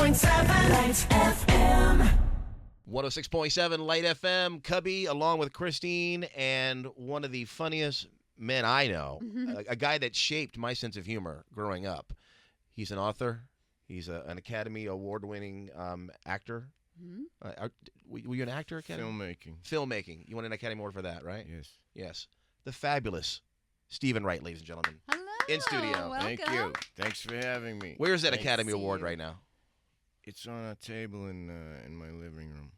106.7 Lights FM. 106.7 Light FM. Cubby, along with Christine, and one of the funniest men I know, a guy that shaped my sense of humor growing up. He's an author. He's an Academy Award-winning actor. Were you an actor? Academy? Filmmaking. You won an Academy Award for that, right? Yes. Yes. The fabulous Stephen Wright, ladies and gentlemen. Hello. In studio. Welcome. Thank you. Thanks for having me. Where's that Thanks. Academy Award right now? It's on a table in my living room.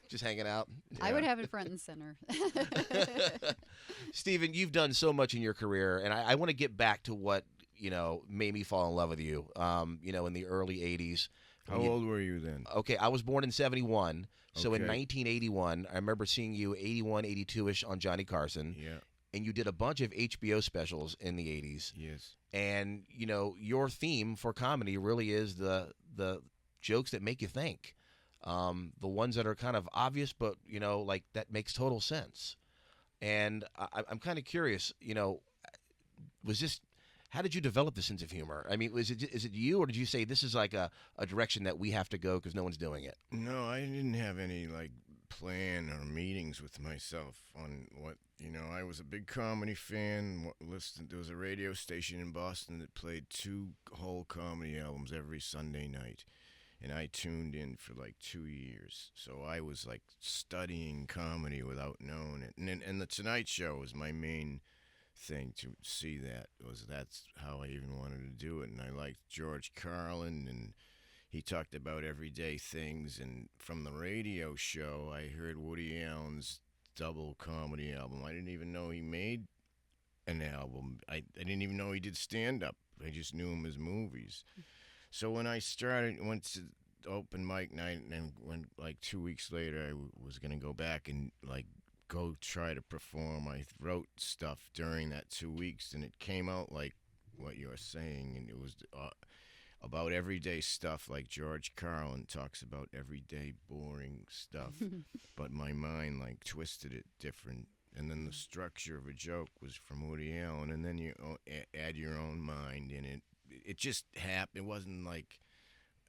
Just hanging out. I would have it front and center. Stephen, you've done so much in your career, and I want to get back to what made me fall in love with you. In the early '80s. How old were you then? Okay, I was born in '71. So in Okay. 1981, I remember seeing you 81, 82-ish on Johnny Carson. Yeah. And you did a bunch of HBO specials in the '80s. Yes. And your theme for comedy really is the jokes that make you think, the ones that are kind of obvious, but like that makes total sense. And I'm kind of curious, was this? How did you develop the sense of humor? I mean, is it you, or did you say this is like a direction that we have to go because no one's doing it? No, I didn't have any plan or meetings with myself on what I was a big comedy fan. There was a radio station in Boston that played 2 whole comedy albums every Sunday night, and I tuned in for 2 years. So I was studying comedy without knowing it. And the Tonight Show was my main thing to see. That's how I even wanted to do it. And I liked George Carlin, and he talked about everyday things. And from the radio show, I heard Woody Allen's double comedy album. I didn't even know he made an album. I didn't even know he did stand-up. I just knew him as movies. So when I went to open mic night, and when 2 weeks later I was going to go back and go try to perform, I wrote stuff during that 2 weeks, and it came out like what you're saying, and it was about everyday stuff, like George Carlin talks about everyday boring stuff, but my mind twisted it different. And then the structure of a joke was from Woody Allen, and then you add your own mind in it. It just happened. It wasn't I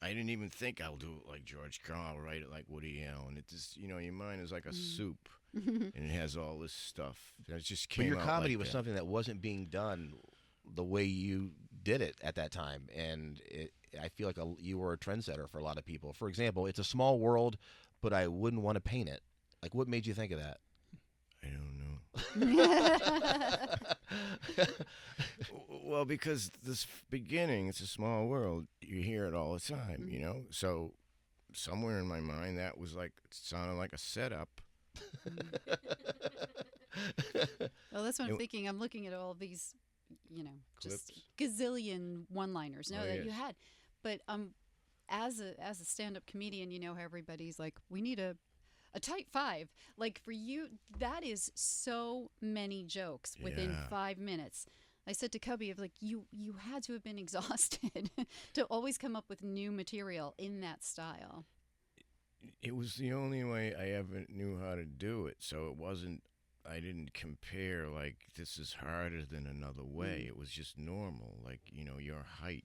didn't even think I'll do it like George Carlin. I'll write it like Woody Allen. It just, your mind is like a soup, and it has all this stuff. It just came out. But your comedy was that. something that wasn't being done the way you did it at that time, and I feel like you were a trendsetter for a lot of people. For example, it's a small world, but I wouldn't want to paint it. What made you think of that? I don't know. Well, because this beginning, it's a small world. You hear it all the time, So somewhere in my mind, that was it sounded like a setup. Well, that's what I'm thinking. I'm looking at all these, just gazillion one-liners that you had. But as a stand-up comedian, how everybody's we need a tight 5. For you, that is so many jokes within 5 minutes. I said to Cubby, you had to have been exhausted to always come up with new material in that style. It was the only way I ever knew how to do it, so it wasn't. I didn't compare this is harder than another way. It was just normal. Your height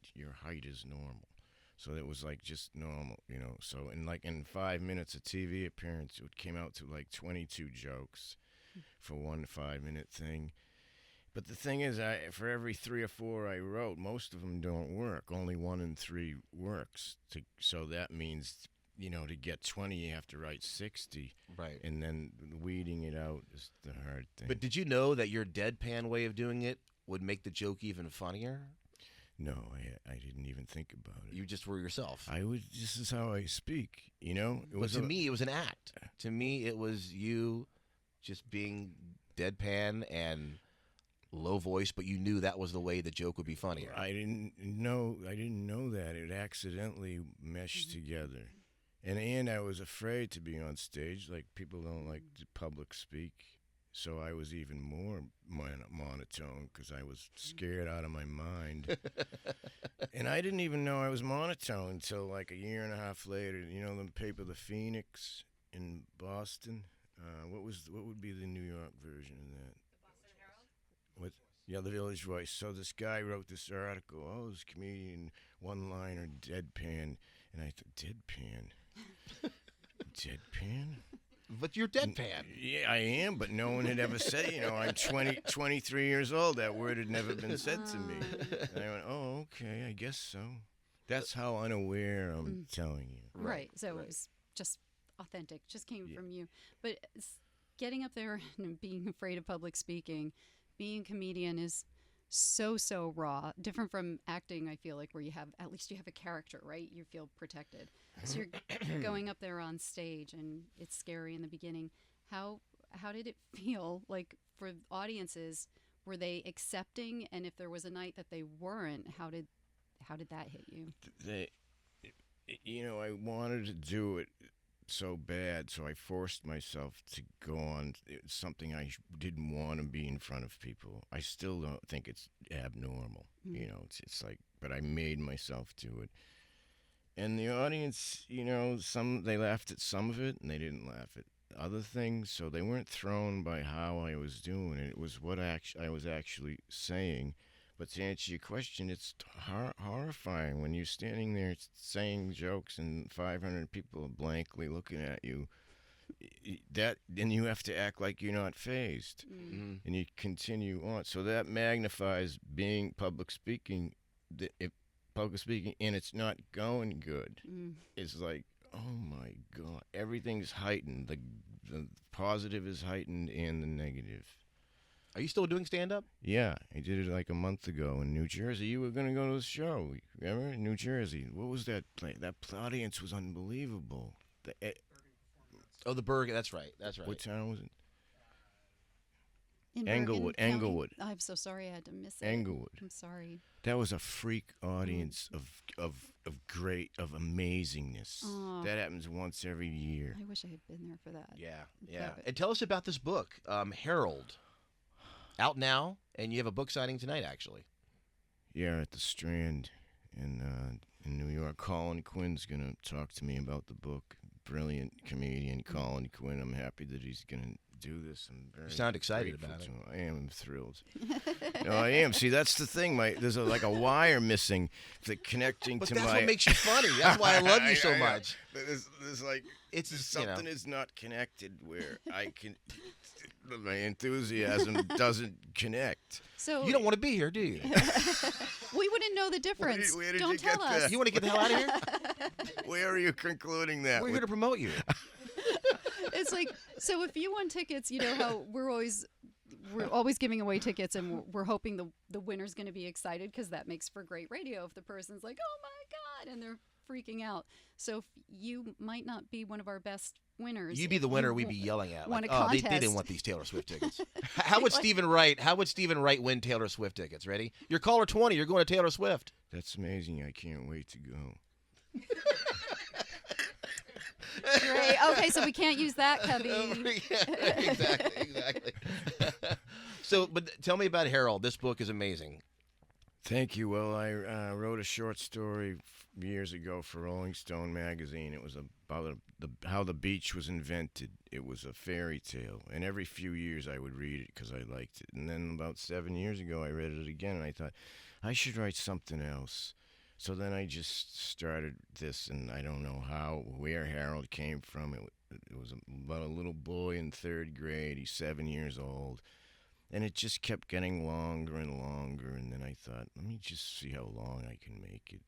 is normal. So it was just normal, So in 5 minutes of TV appearance, it came out to 22 jokes for 1 5-minute thing. But the thing is, for every 3 or 4 I wrote, most of them don't work. Only 1 in 3 works. So that means, to get 20, you have to write 60. Right. And then weeding it out is the hard thing. But did you know that your deadpan way of doing it would make the joke even funnier? No, I didn't even think about it. You just were yourself. This is how I speak, But to me, it was an act. To me, it was you just being deadpan and low voice, but you knew that was the way the joke would be funnier. I didn't know that. It accidentally meshed together. And I was afraid to be on stage. People don't like to public speak. So I was even more monotone because I was scared out of my mind. And I didn't even know I was monotone until a year and a half later. The paper The Phoenix in Boston? What would be the New York version of that? The Boston Herald? What? Yeah, the Village Voice. So this guy wrote this article. Oh, this comedian one-liner deadpan, and I thought deadpan, deadpan. But you're deadpan. Yeah, I am, but no one had ever said. I'm 23 years old. That word had never been said to me. And I went, oh, okay, I guess so. That's how unaware I'm telling you. Right. So it was just authentic, just came from you. But getting up there and being afraid of public speaking, being a comedian is so raw, different from acting. I feel like where at least you have a character, right? You feel protected. So you're going up there on stage and it's scary in the beginning. How did it feel like for audiences? Were they accepting? And if there was a night that they weren't, how did that hit you? I wanted to do it so bad, so I forced myself to go on. It's something I didn't want to be in front of people. I still don't think it's abnormal. It's like, but I made myself do it. And the audience, some they laughed at some of it, and they didn't laugh at other things. So they weren't thrown by how I was doing it. It was what I was actually saying. But to answer your question, it's horrifying when you're standing there saying jokes and 500 people are blankly looking at you. Then you have to act like you're not fazed, and you continue on. So that magnifies being public speaking. Public speaking, and it's not going good. It's like, oh my God, everything's heightened. The positive is heightened, and the negative. Are you still doing stand-up? Yeah, I did it like a month ago in New Jersey. You were going to go to the show, remember? In New Jersey. What was that play? That audience was unbelievable. The Bergen. That's right. What town was it? In Englewood. Bergen County? Englewood. I'm so sorry I had to miss it. Englewood. I'm sorry. That was a freak audience of amazingness. Aw. That happens once every year. I wish I had been there for that. Yeah. And tell us about this book, Harold. Out now, and you have a book signing tonight, actually. Yeah, at the Strand in New York. Colin Quinn's going to talk to me about the book. Brilliant comedian, Colin Quinn. I'm happy that he's going to do this. I'm very You sound excited grateful about it. to him. I am thrilled. No, I am. See, that's the thing. There's like a wire missing connecting But to that's my... what makes you funny. That's why I love you so much. There's like... It's something is not connected where I can... My enthusiasm doesn't connect. So You don't want to be here, do you? we wouldn't know the difference. Where did Don't you tell get us. that? You want to get the hell out of here? Where are you concluding that? We're here to promote you. It's like, so if you won tickets, you know how we're always giving away tickets, and we're hoping the winner's going to be excited because that makes for great radio if the person's like, oh my God, and they're freaking out. So if you might not be one of our best winners. You'd be the winner we'd be yelling at. won Like, a they contest. didn't want these Taylor Swift tickets. How would Stephen Wright win Taylor Swift tickets? Ready? You're caller 20. You're going to Taylor Swift. That's amazing. I can't wait to go. Great. Okay, so we can't use that, Cubby. Exactly. So, but tell me about Harold. This book is amazing. Thank you. Well, I wrote a short story years ago for Rolling Stone magazine. It was about how the beach was invented. It was a fairy tale, and every few years I would read it because I liked it. And then about 7 years ago, I read it again, and I thought, I should write something else. So then I just started this, and I don't know where Harold came from. It was about a little boy in 3rd grade. He's 7 years old. And it just kept getting longer and longer, and then I thought, let me just see how long I can make it.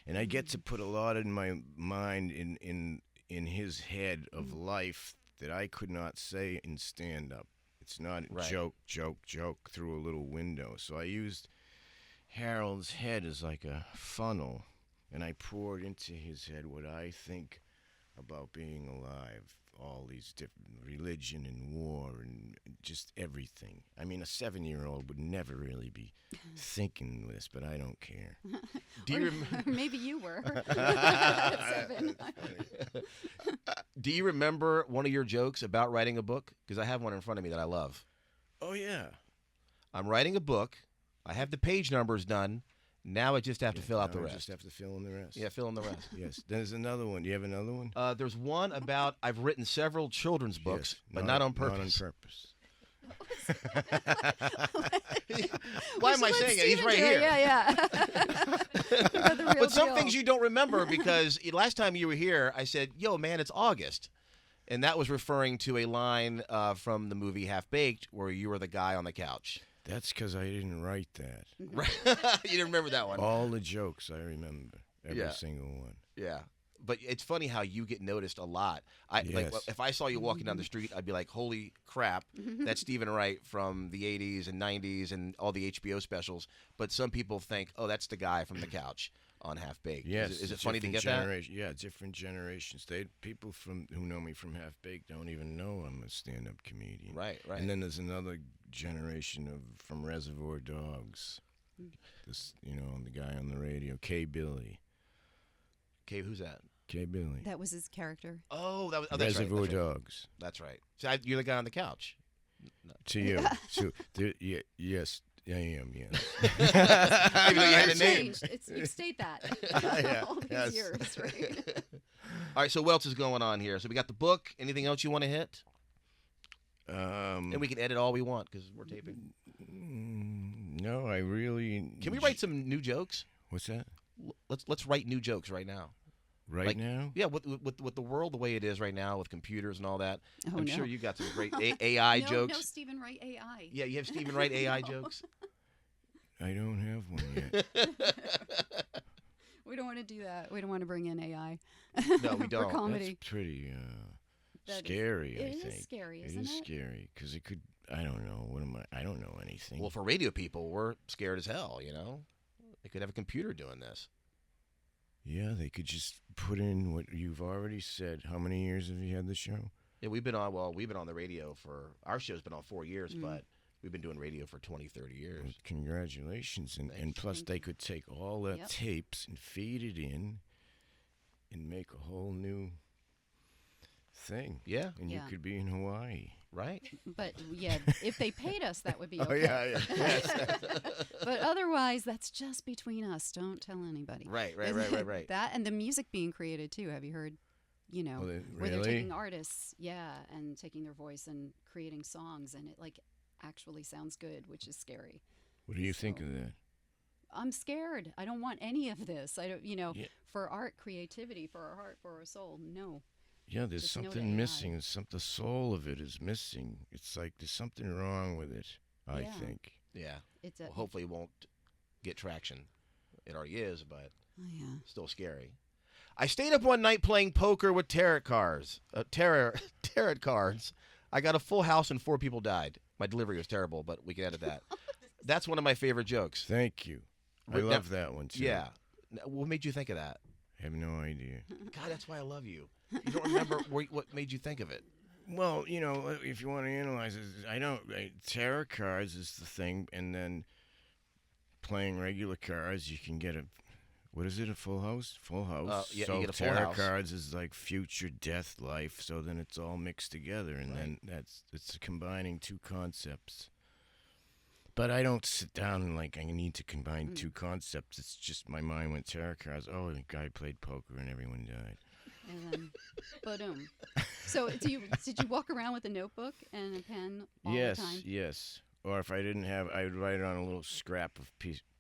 And I get to put a lot in my mind in his head of life that I could not say in stand-up. It's not joke through a little window. So I used Harold's head as like a funnel, and I poured into his head what I think about being alive. All these different religion and war and just everything. I mean, a 7-year-old would never really be thinking this, but I don't care. Maybe you were. 7. Do you remember one of your jokes about writing a book? Because I have one in front of me that I love. Oh, yeah. I'm writing a book. I have the page numbers done. Now I just have to fill out the rest. I just have to fill in the rest. Yeah, fill in the rest. Yes. There's another one. Do you have another one? There's one about I've written several children's books, but not on purpose. Not on purpose. Why am I saying it? He's right here. Yeah. But some things you don't remember because last time you were here, I said, "Yo, man, it's August." And that was referring to a line from the movie Half Baked where you were the guy on the couch. That's because I didn't write that. Right. You didn't remember that one. All the jokes I remember. Every single one. Yeah. But it's funny how you get noticed a lot. Like if I saw you walking down the street, I'd be like, "Holy crap, that's Stephen Wright from the 80s and 90s and all the HBO specials." But some people think, "Oh, that's the guy from the couch on Half Baked." Yes. Is it funny to get that? Yeah, different generations. People who know me from Half Baked don't even know I'm a stand-up comedian. Right. And then there's another generation from Reservoir Dogs. This, the guy on the radio, K. Billy. K, who's that? K. Billy. That was his character. Oh, that's Reservoir right. Dogs. That's right. So you're the guy on the couch. No. To you. Yes, I am, yes. Even though you had a name. You state that all these years, right? All right, so what else is going on here? So we got the book. Anything else you want to hit? And we can edit all we want because we're taping. No, I really... Can we write some new jokes? What's that? Let's write new jokes right now. Right now? Yeah, with the world the way it is right now with computers and all that. I'm sure you got some great AI no, jokes. No, Stephen Wright AI. Yeah, you have Stephen Wright AI jokes? I don't have one yet. We don't want to do that. We don't want to bring in AI. No, we don't. For comedy. That's pretty scary, I think. It is scary, isn't it? It is scary because it could... I don't know. What am I don't know anything. Well, for radio people, we're scared as hell, They could have a computer doing this. Yeah, they could just put in what you've already said. How many years have you had the show? Yeah, we've been on the radio for... Our show's been on 4 years, but we've been doing radio for 20, 30 years. Well, congratulations. And plus, they could take all the tapes and feed it in and make a whole new thing. Yeah. And you could be in Hawaii. Right. But, if they paid us, that would be okay. Oh, yeah. Yes. But otherwise, that's just between us. Don't tell anybody. Right. That and the music being created, too. Have you heard, where they're taking artists, and taking their voice and creating songs, and it, actually sounds good, which is scary. What do you think of that? I'm scared. I don't want any of this. I don't, for art, creativity, for our heart, for our soul, no. Yeah, there's something missing. The soul of it is missing. It's like there's something wrong with it, I think. Yeah. Hopefully it won't get traction. It already is, but still scary. I stayed up one night playing poker with tarot cards. Tarot cards. I got a full house and 4 people died. My delivery was terrible, but we can edit that. That's one of my favorite jokes. Thank you. I love that one, too. Yeah. What made you think of that? I have no idea. God, that's why I love you. You don't remember what made you think of it. Well, if you want to analyze it, tarot cards is the thing, and then playing regular cards, you can get a full house? Full house. So you get a full tarot house. cards is like future, death, life, so then it's all mixed together, and then it's combining 2 concepts. But I don't sit down and I need to combine 2 concepts. It's just my mind went tarot cards. Oh, the guy played poker and everyone died. And then, boom. So did you walk around with a notebook and a pen all the time? Yes. Or if I didn't have, I would write it on a little scrap of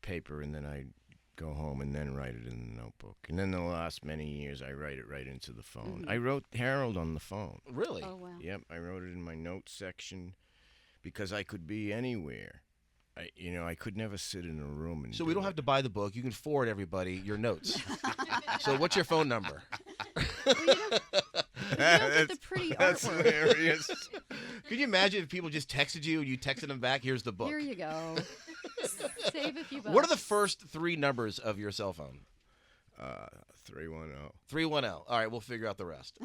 paper, and then I'd go home and then write it in the notebook. And then the last many years, I write it right into the phone. I wrote Harold on the phone. Really? Oh, wow. Yep, I wrote it in my notes section because I could be anywhere. I could never sit in a room and. So we don't have to buy the book. You can forward everybody your notes. So what's your phone number? Well, you don't get the pretty That's artwork. hilarious. Could you imagine if people just texted you and you texted them back? Here's the book. Here you go. Save a few bucks. What are the first 3 numbers of your cell phone? 310. 310. All right, we'll figure out the rest.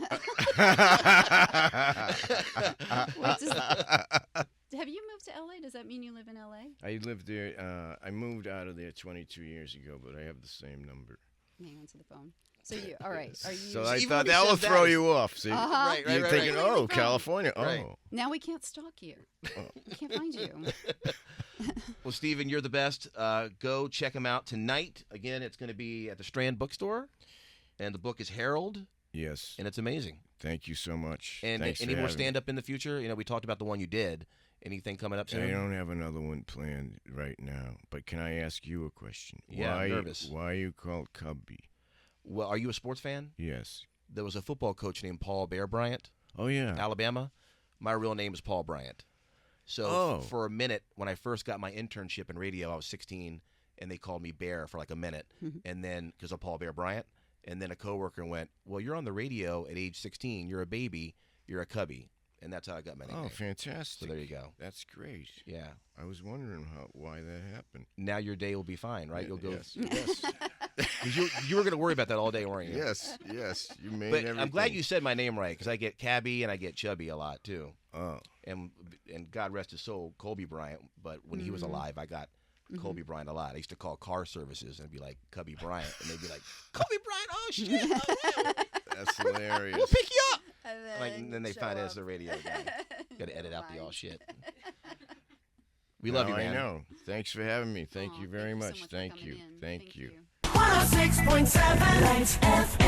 Have you moved to LA? Does that mean you live in LA? I lived there. I moved out of there 22 years ago, but I have the same number. Hang on to the phone. So all right. Are you? So I even thought when he that will says throw that, you off. See, Right, you're thinking, right. oh, California. Right. Oh, Now we can't stalk you. We can't find you. Well, Stephen, you're the best. Go check him out tonight. Again, it's going to be at the Strand Bookstore, and the book is Harold. Yes. And it's amazing. Thank you so much. And Thanks any for more having me. stand-up in the future? We talked about the one you did. Anything coming up I soon? don't have another one planned right now, but can I ask you a question? Yeah, I'm nervous. Why are you called Cubby? Well, are you a sports fan? Yes. There was a football coach named Paul Bear Bryant, Oh, yeah. Alabama. My real name is Paul Bryant. So for a minute, when I first got my internship in radio, I was 16, and they called me Bear for like a minute, and then because of Paul Bear Bryant, and then a coworker went, "Well, you're on the radio at age 16. You're a baby. You're a cubby." And that's how I got my nickname. Oh, fantastic. So there you go. That's great. Yeah. I was wondering why that happened. Now your day will be fine, right? You'll go. Yes. Yes. 'Cause you were going to worry about that all day, weren't you? Yes. Yes. You made But everything. I'm glad you said my name right, because I get Cabby and I get Chubby a lot too. Oh. And God rest his soul, Colby Bryant. But when he was alive, I got Colby Bryant a lot. I used to call car services and be like, Cubby Bryant, and they'd be like, Colby Bryant, oh shit, oh, yeah. That's hilarious. We'll pick you up. And And then they show find out up. it's the radio guy. Got to edit out the all Fine. shit. We love you, man. I know. Thanks for having me. Thank Aw, you very so much. for Thank coming you. in. Thank you. 106.7 Lights FM.